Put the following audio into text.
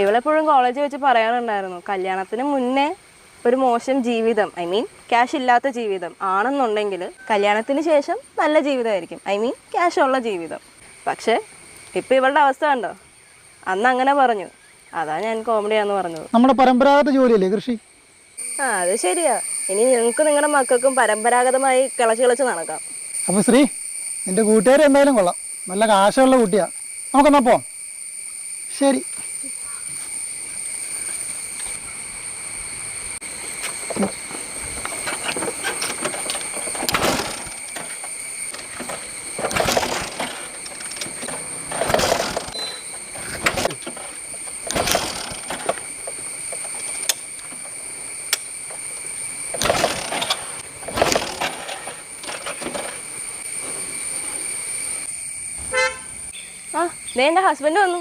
ഇവളെപ്പോഴും കോളേജിൽ വെച്ച് പറയാറുണ്ടായിരുന്നു, കല്യാണത്തിന് മുന്നേ ഒരു മോശം ജീവിതം, ഐ മീൻ ക്യാഷ് ഇല്ലാത്ത ജീവിതം ആണെന്നുണ്ടെങ്കിൽ കല്യാണത്തിന് ശേഷം നല്ല ജീവിതമായിരിക്കും, ഐ മീൻ ക്യാഷ് ഉള്ള ജീവിതം. പക്ഷേ ഇപ്പം ഇവളുടെ അവസ്ഥ കണ്ടോ? അന്ന് അങ്ങനെ പറഞ്ഞു, അതാ ഞാൻ കോമഡിയാന്ന് പറഞ്ഞത്. നമ്മുടെ പരമ്പരാഗത ജോലിയല്ലേ കൃഷി. അത് ശരിയാ. ഇനി നിങ്ങൾക്ക് നിങ്ങളുടെ മക്കൾക്കും പരമ്പരാഗതമായി കിളച്ച് നടക്കാം. അപ്പോൾ ശ്രീ, നിന്റെ കൂട്ടുകാർ എന്തായാലും കൊള്ളാം, നല്ല കാശുള്ള കുട്ടിയാ. നമുക്കെന്നാ പോവാം. ശരി. ദേ എൻ്റെ ഹസ്ബൻഡ് വന്നു.